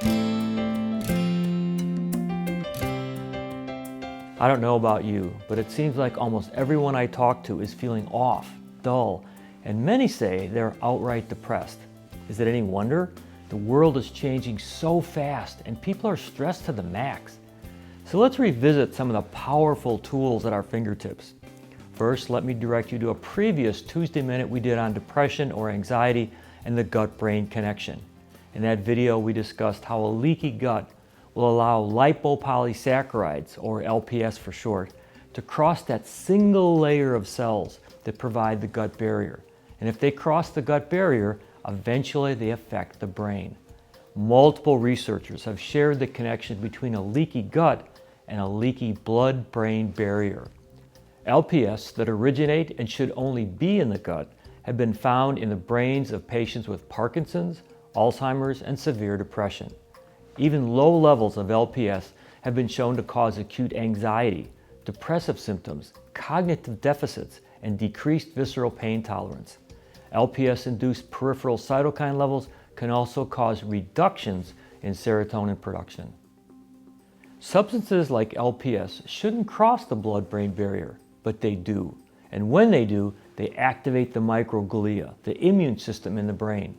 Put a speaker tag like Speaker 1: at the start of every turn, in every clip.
Speaker 1: I don't know about you, but it seems like almost everyone I talk to is feeling off, dull, and many say they're outright depressed. Is it any wonder? The world is changing so fast and people are stressed to the max. So let's revisit some of the powerful tools at our fingertips. First, let me direct you to a previous Tuesday Minute we did on depression or anxiety and the gut-brain connection. In that video, we discussed how a leaky gut will allow lipopolysaccharides, or LPS for short, to cross that single layer of cells that provide the gut barrier. And if they cross the gut barrier, eventually they affect the brain. Multiple researchers have shared the connection between a leaky gut and a leaky blood-brain barrier. LPS that originate and should only be in the gut have been found in the brains of patients with Parkinson's, Alzheimer's, and severe depression. Even low levels of LPS have been shown to cause acute anxiety, depressive symptoms, cognitive deficits, and decreased visceral pain tolerance. LPS-induced peripheral cytokine levels can also cause reductions in serotonin production. Substances like LPS shouldn't cross the blood-brain barrier, but they do. And when they do, they activate the microglia, the immune system in the brain.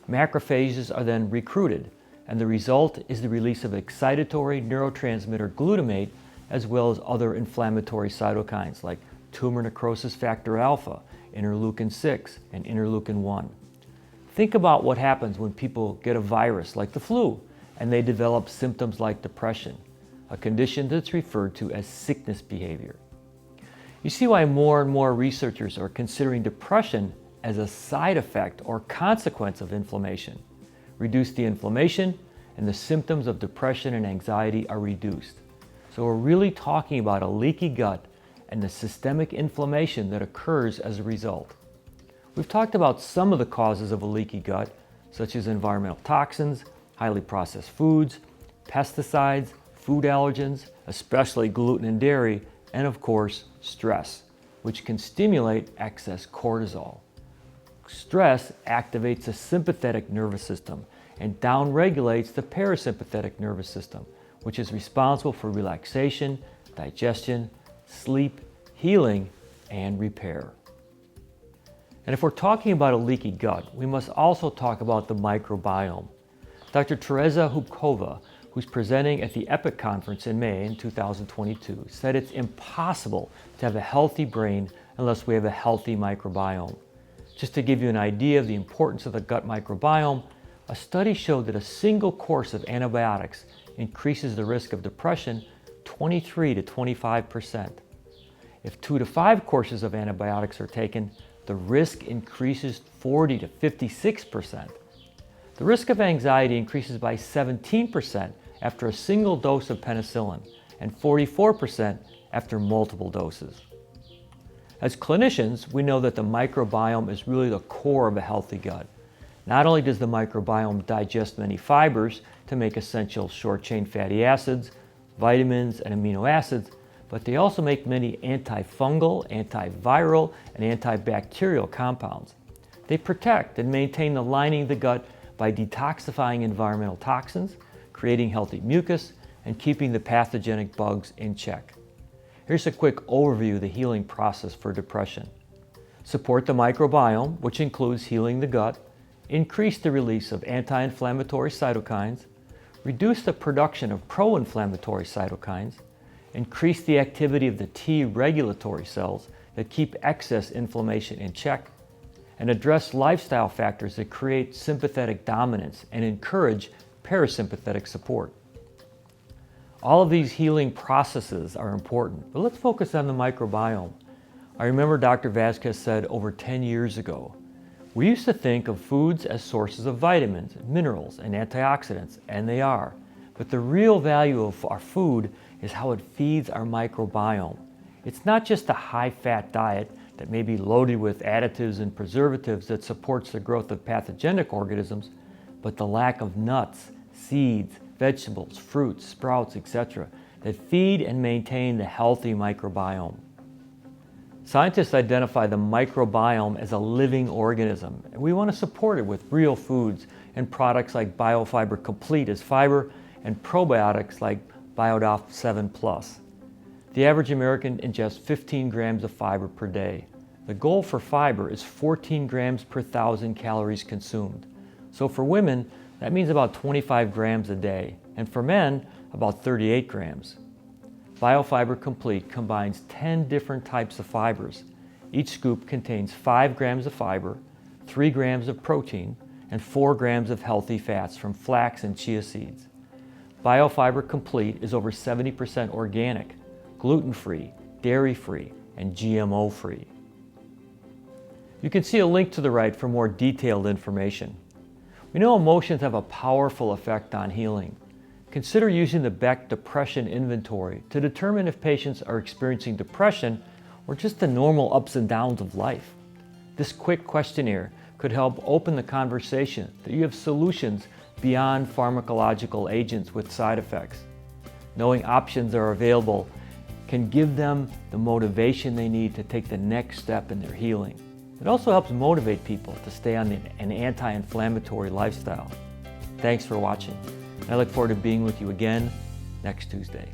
Speaker 1: Macrophages are then recruited, and the result is the release of excitatory neurotransmitter glutamate, as well as other inflammatory cytokines like tumor necrosis factor alpha, interleukin-6, and interleukin-1. Think about what happens when people get a virus like the flu and they develop symptoms like depression, a condition that's referred to as sickness behavior. You see why more and more researchers are considering depression as a side effect or consequence of inflammation. Reduce the inflammation, and the symptoms of depression and anxiety are reduced. So we're really talking about a leaky gut and the systemic inflammation that occurs as a result. We've talked about some of the causes of a leaky gut, such as environmental toxins, highly processed foods, pesticides, food allergens, especially gluten and dairy, and of course, stress, which can stimulate excess cortisol. Stress activates the sympathetic nervous system and downregulates the parasympathetic nervous system, which is responsible for relaxation, digestion, sleep, healing, and repair. And if we're talking about a leaky gut, we must also talk about the microbiome. Dr. Teresa Hubkova, who's presenting at the EPIC conference in May in 2022, said it's impossible to have a healthy brain unless we have a healthy microbiome. Just to give you an idea of the importance of the gut microbiome, a study showed that a single course of antibiotics increases the risk of depression 23 to 25%. If 2 to 5 courses of antibiotics are taken, the risk increases 40 to 56%. The risk of anxiety increases by 17% after a single dose of penicillin and 44% after multiple doses. As clinicians, we know that the microbiome is really the core of a healthy gut. Not only does the microbiome digest many fibers to make essential short-chain fatty acids, vitamins, and amino acids, but they also make many antifungal, antiviral, and antibacterial compounds. They protect and maintain the lining of the gut by detoxifying environmental toxins, creating healthy mucus, and keeping the pathogenic bugs in check. Here's a quick overview of the healing process for depression. Support the microbiome, which includes healing the gut, increase the release of anti-inflammatory cytokines, reduce the production of pro-inflammatory cytokines, increase the activity of the T regulatory cells that keep excess inflammation in check, and address lifestyle factors that create sympathetic dominance and encourage parasympathetic support. All of these healing processes are important, but let's focus on the microbiome. I remember Dr. Vasquez said over 10 years ago, we used to think of foods as sources of vitamins, minerals, and antioxidants, and they are. But the real value of our food is how it feeds our microbiome. It's not just a high-fat diet that may be loaded with additives and preservatives that supports the growth of pathogenic organisms, but the lack of nuts, seeds, vegetables, fruits, sprouts, etc., that feed and maintain the healthy microbiome. Scientists identify the microbiome as a living organism, and we want to support it with real foods and products like BioFiber Complete as fiber and probiotics like BioDoff 7 Plus. The average American ingests 15 grams of fiber per day. The goal for fiber is 14 grams per 1,000 calories consumed. So for women, that means about 25 grams a day, and for men, about 38 grams. BioFiber Complete combines 10 different types of fibers. Each scoop contains 5 grams of fiber, 3 grams of protein, and 4 grams of healthy fats from flax and chia seeds. BioFiber Complete is over 70% organic, gluten-free, dairy-free, and GMO-free. You can see a link to the right for more detailed information. We know emotions have a powerful effect on healing. Consider using the Beck Depression Inventory to determine if patients are experiencing depression or just the normal ups and downs of life. This quick questionnaire could help open the conversation that you have solutions beyond pharmacological agents with side effects. Knowing options are available can give them the motivation they need to take the next step in their healing. It also helps motivate people to stay on an anti-inflammatory lifestyle. Thanks for watching. I look forward to being with you again next Tuesday.